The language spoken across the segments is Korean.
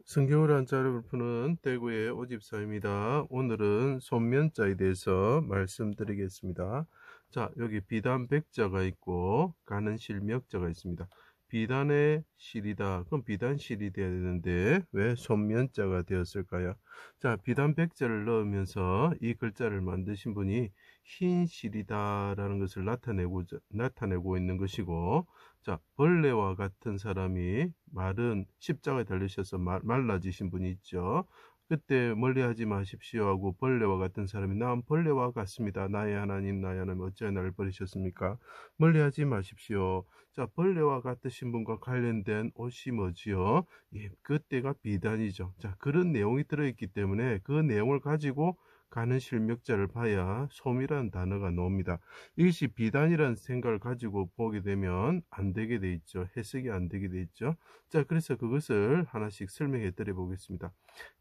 성경을 한자를 푸는 대구의 오집사입니다. 오늘은 손면자에 대해서 말씀드리겠습니다. 자, 여기 비단 백자가 있고 가는 실명자가 있습니다. 비단의 실이다. 그럼 비단실이 되어야 되는데 왜 손면자가 되었을까요? 자, 비단 백자를 넣으면서 이 글자를 만드신 분이 흰 실이다라는 것을 나타내고 있는 것이고, 자, 벌레와 같은 사람이 마른 십자가에 달리셔서 말라지신 분이 있죠. 그때 멀리하지 마십시오 하고 벌레와 같은 사람이 난 벌레와 같습니다. 나의 하나님 어찌하여 나를 버리셨습니까? 멀리하지 마십시오. 자, 벌레와 같으신 분과 관련된 옷이 뭐지요? 예, 그때가 비단이죠. 자, 그런 내용이 들어있기 때문에 그 내용을 가지고 가는 실명자를 봐야 솜이라는 단어가 나옵니다. 이것이 비단이라는 생각을 가지고 보게 되면 안 되게 돼 있죠. 해석이 안 되게 돼 있죠. 자, 그래서 그것을 하나씩 설명해 드려 보겠습니다.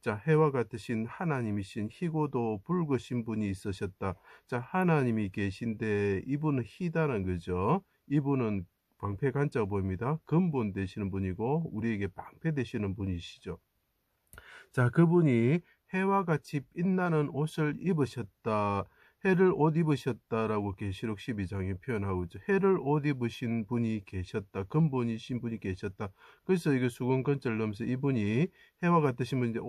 자, 해와 같으신 하나님이신 희고도 붉으신 분이 있으셨다. 자, 하나님이 계신데 이분은 희다는 거죠. 이분은 방패 간자가 보입니다. 근본 되시는 분이고 우리에게 방패 되시는 분이시죠. 자, 그분이 해와 같이 빛나는 옷을 입으셨다. 해를 옷 입으셨다라고 계시록 12장에 표현하고 있죠. 해를 옷 입으신 분이 계셨다. 근본이신 분이 계셨다. 그래서 이게 수건건자를 넣으면서 이분이 해와 같으신 분이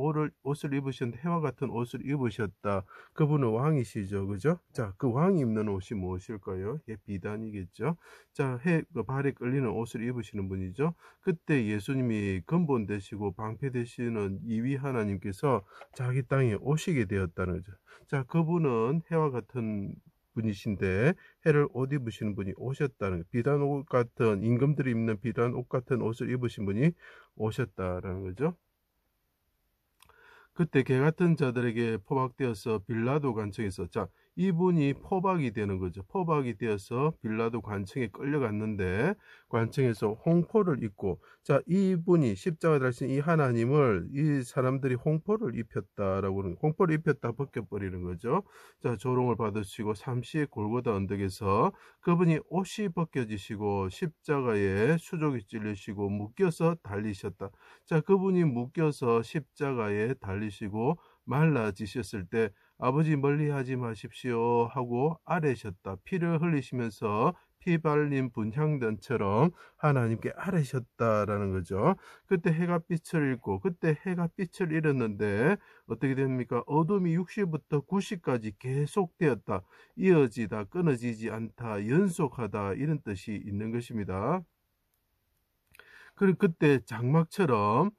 옷을 입으셨는데 해와 같은 옷을 입으셨다. 그분은 왕이시죠. 그죠? 자, 그 왕이 입는 옷이 무엇일까요? 예, 비단이겠죠. 자, 발에 끌리는 옷을 입으시는 분이죠. 그때 예수님이 근본 되시고 방패 되시는 이위 하나님께서 자기 땅에 오시게 되었다는 거죠. 자, 그분은 해와 같은 분이신데 해를 옷 입으시는 분이 오셨다는 거예요. 비단 옷 같은 임금들이 입는 비단 옷 같은 옷을 입으신 분이 오셨다라는 거죠. 그때 개 같은 자들에게 포박되어서 빌라도 관청에서, 자, 이분이 포박이 되는 거죠. 포박이 되어서 빌라도 관청에 끌려갔는데 관청에서 홍포를 입고, 자, 이분이 십자가에 달리신 이 하나님을 이 사람들이 홍포를 입혔다라고 하는, 홍포를 입혔다 벗겨버리는 거죠. 자, 조롱을 받으시고 삼시의 골고다 언덕에서 그분이 옷이 벗겨지시고 십자가에 수족이 찔리시고 묶여서 달리셨다. 자, 그분이 묶여서 십자가에 달리시고 말라지셨을 때 아버지 멀리하지 마십시오 하고 아뢰셨다. 피를 흘리시면서 피 발린 분향단처럼 하나님께 아뢰셨다라는 거죠. 그때 해가 빛을 잃고, 그때 해가 빛을 잃었는데 어떻게 됩니까? 어둠이 60부터 90까지 계속되었다. 이어지다, 끊어지지 않다, 연속하다, 이런 뜻이 있는 것입니다. 그리고 그때 장막처럼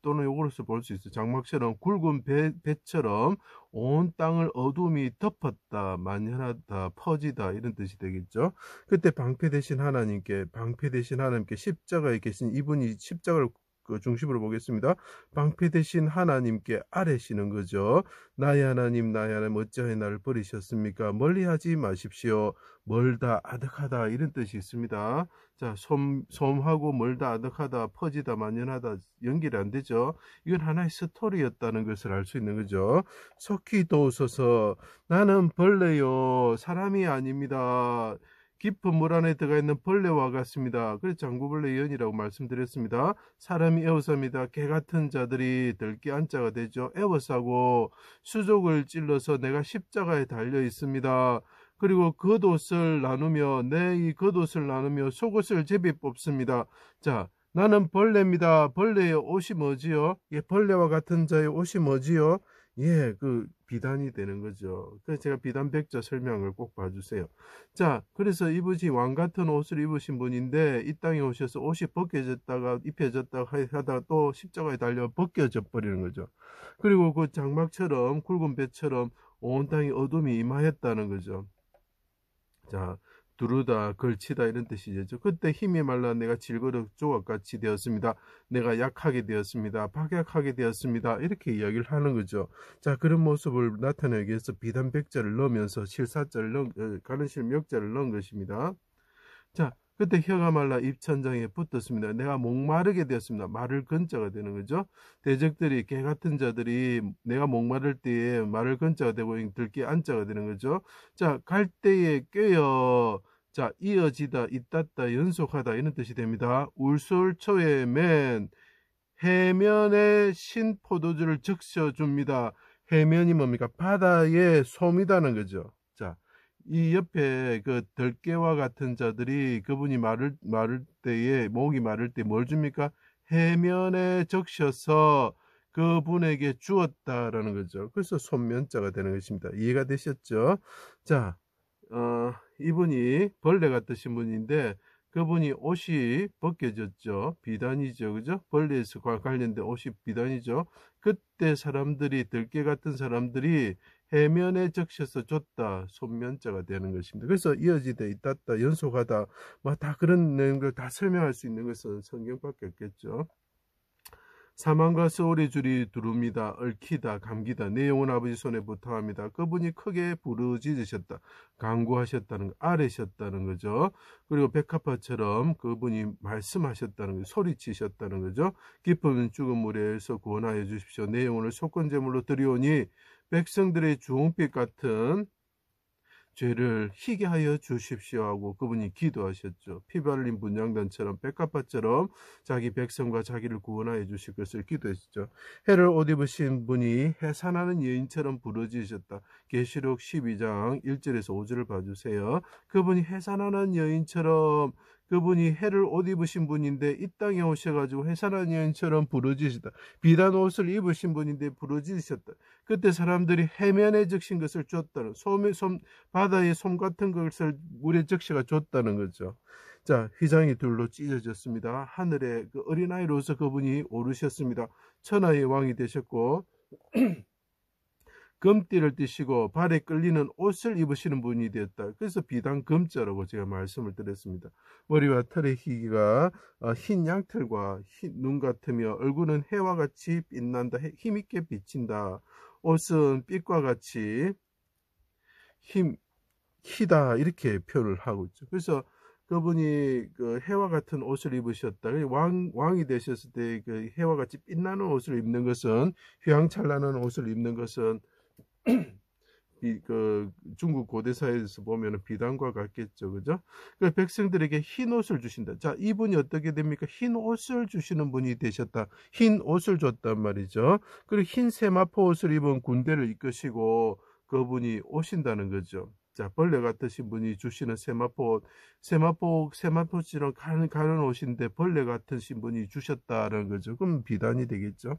또는 요거로서 볼 수 있어요. 장막처럼 굵은 배처럼 온 땅을 어둠이 덮었다, 만연하다, 퍼지다, 이런 뜻이 되겠죠. 그때 방패 되신 하나님께 십자가에 계신 이분이 십자가를 그 중심으로 보겠습니다. 방패 되신 하나님께 아뢰시는 거죠. 나의 하나님 어찌하여 나를 버리셨습니까? 멀리하지 마십시오. 멀다, 아득하다, 이런 뜻이 있습니다. 자, 솜하고 멀다, 아득하다, 퍼지다, 만연하다 연결이 안 되죠. 이건 하나의 스토리였다는 것을 알 수 있는 거죠. 속히 도우소서. 나는 벌레요, 사람이 아닙니다. 깊은 물 안에 들어가 있는 벌레와 같습니다. 그래서 장구벌레 연이라고 말씀드렸습니다. 사람이 에워쌉니다. 개 같은 자들이 들기 안자가 되죠. 에워싸고 수족을 찔러서 내가 십자가에 달려 있습니다. 그리고 겉옷을 나누며 내 이 겉옷을 나누며 속옷을 제비 뽑습니다. 자, 나는 벌레입니다. 벌레의 옷이 뭐지요? 예, 벌레와 같은 자의 옷이 뭐지요? 예, 그 비단이 되는 거죠. 그래서 제가 비단 백자 설명을 꼭 봐주세요. 자, 그래서 이분이 왕 같은 옷을 입으신 분인데 이 땅에 오셔서 옷이 벗겨졌다가 입혀졌다가 하다가 또 십자가에 달려 벗겨져 버리는 거죠. 그리고 그 장막처럼 굵은 배처럼 온 땅에 어둠이 임하였다는 거죠. 자, 두르다, 걸치다, 이런 뜻이죠. 그때 힘이 말라 내가 질그릇 조각같이 되었습니다. 내가 약하게 되었습니다. 박약하게 되었습니다. 이렇게 이야기를 하는 거죠. 자, 그런 모습을 나타내기 위해서 비단백자를 넣으면서 가는실 명자를 넣은 것입니다. 자, 그때 혀가 말라 입천장에 붙었습니다. 내가 목마르게 되었습니다. 말을 건자가 되는 거죠. 대적들이, 개 같은 자들이 내가 목마를 때에 말을 건자가 되고 들기 안자가 되는 거죠. 자, 갈 때에 꿰어, 자, 이어지다, 잇닿다, 연속하다, 이런 뜻이 됩니다. 울솔초에 맨, 해면에 신 포도주를 적셔줍니다. 해면이 뭡니까? 바다의 솜이라는 거죠. 자, 이 옆에 그 들깨와 같은 자들이 그분이 마를 때에, 목이 마를 때 뭘 줍니까? 해면에 적셔서 그분에게 주었다라는 거죠. 그래서 손면자가 되는 것입니다. 이해가 되셨죠? 자, 이분이 벌레 같으신 분인데 그분이 옷이 벗겨졌죠. 비단이죠. 그죠? 벌레에서 관련된 옷이 비단이죠. 그때 사람들이, 들깨 같은 사람들이 해면에 적셔서 줬다. 손면자가 되는 것입니다. 그래서 이어지다, 있다, 연속하다, 뭐 다 그런 걸 다 설명할 수 있는 것은 성경밖에 없겠죠. 사망과 소울의 줄이 두릅니다. 얽히다, 감기다. 내 영혼 아버지 손에 부탁합니다. 그분이 크게 부르짖으셨다. 간구하셨다는 거, 아뢰셨다는 거죠. 그리고 백합화처럼 그분이 말씀하셨다는 거, 소리치셨다는 거죠. 깊은 죽은 물에서 구원하여 주십시오. 내 영혼을 속건제물로 드리오니 백성들의 주홍빛 같은 죄를 희게 하여 주십시오 하고 그분이 기도하셨죠. 피발린 분향단처럼 백합화처럼 자기 백성과 자기를 구원하여 주실 것을 기도했죠. 해를 옷 입으신 분이 해산하는 여인처럼 부르짖으셨다. 계시록 12장 1절에서 5절을 봐주세요. 그분이 해산하는 여인처럼, 그분이 해를 옷 입으신 분인데 이 땅에 오셔가지고 해산하는 여인처럼 부르짖으셨다. 비단 옷을 입으신 분인데 부르짖으셨다. 그때 사람들이 해면에 적신 것을 줬다는, 바다의 솜 같은 것을 물에 적셔가 줬다는 거죠. 자, 휘장이 둘로 찢어졌습니다. 하늘에 그 어린아이로서 그분이 오르셨습니다. 천하의 왕이 되셨고 금띠를 띠시고 발에 끌리는 옷을 입으시는 분이 되었다. 그래서 비단 금자라고 제가 말씀을 드렸습니다. 머리와 털의 희기가 흰 양털과 흰 눈 같으며 얼굴은 해와 같이 빛난다. 힘있게 비친다. 옷은 빛과 같이 희다, 이렇게 표현을 하고 있죠. 그래서 그분이 그 해와 같은 옷을 입으셨다. 왕이 되셨을 때 그 해와 같이 빛나는 옷을 입는 것은, 휘황찬란한 옷을 입는 것은 그 중국 고대사에서 보면 비단과 같겠죠. 그죠? 그 백성들에게 흰 옷을 주신다. 자, 이분이 어떻게 됩니까? 흰 옷을 주시는 분이 되셨다. 흰 옷을 줬단 말이죠. 그리고 흰 세마포 옷을 입은 군대를 이끄시고 그분이 오신다는 거죠. 자, 벌레 같으신 분이 주시는 세마포처럼 가는 옷인데 벌레 같으신 분이 주셨다는 거죠. 그럼 비단이 되겠죠.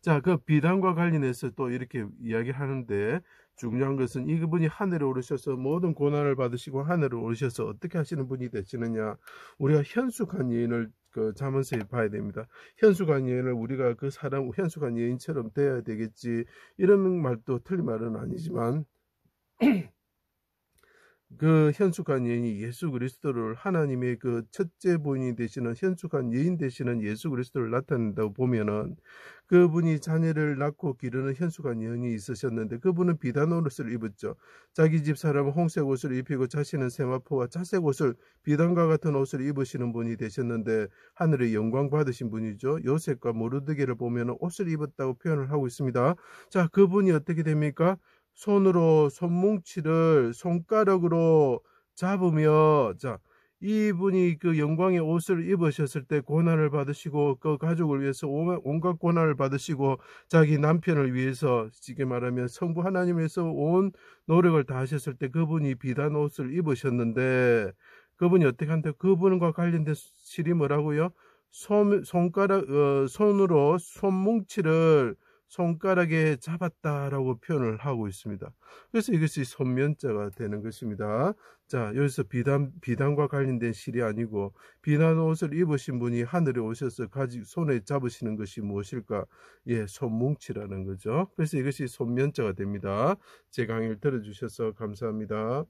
자, 그 비단과 관련해서 또 이렇게 이야기하는데 중요한 것은 이분이 하늘에 오르셔서 모든 고난을 받으시고 하늘에 오르셔서 어떻게 하시는 분이 되시느냐. 우리가 현숙한 여인을 그 잠언서에 봐야 됩니다. 현숙한 여인을 우리가 그 사람 현숙한 여인처럼 돼야 되겠지, 이런 말도 틀린 말은 아니지만 그 현숙한 여인이 예수 그리스도를, 하나님의 그 첫째 부인이 되시는 현숙한 여인 되시는 예수 그리스도를 나타낸다고 보면은, 그분이 자녀를 낳고 기르는 현숙한 여인이 있으셨는데 그분은 비단 옷을 입었죠. 자기 집 사람은 홍색 옷을 입히고 자신은 세마포와 자색 옷을, 비단과 같은 옷을 입으시는 분이 되셨는데 하늘의 영광 받으신 분이죠. 요셉과 모르드게를 보면은 옷을 입었다고 표현을 하고 있습니다. 자, 그분이 어떻게 됩니까? 손으로 손뭉치를 손가락으로 잡으며, 자, 이분이 그 영광의 옷을 입으셨을 때 고난을 받으시고 그 가족을 위해서 온갖 고난을 받으시고 자기 남편을 위해서, 쉽게 말하면 성부 하나님을 위해서 온 노력을 다 하셨을 때 그분이 비단 옷을 입으셨는데 그분이 어떻게 한다? 그분과 관련된 실이 뭐라고요? 손으로 손뭉치를 손가락에 잡았다라고 표현을 하고 있습니다. 그래서 이것이 손면자가 되는 것입니다. 자, 여기서 비단과 관련된 실이 아니고 비단 옷을 입으신 분이 하늘에 오셔서 손에 잡으시는 것이 무엇일까? 예, 손뭉치라는 거죠. 그래서 이것이 손면자가 됩니다. 제 강의를 들어주셔서 감사합니다.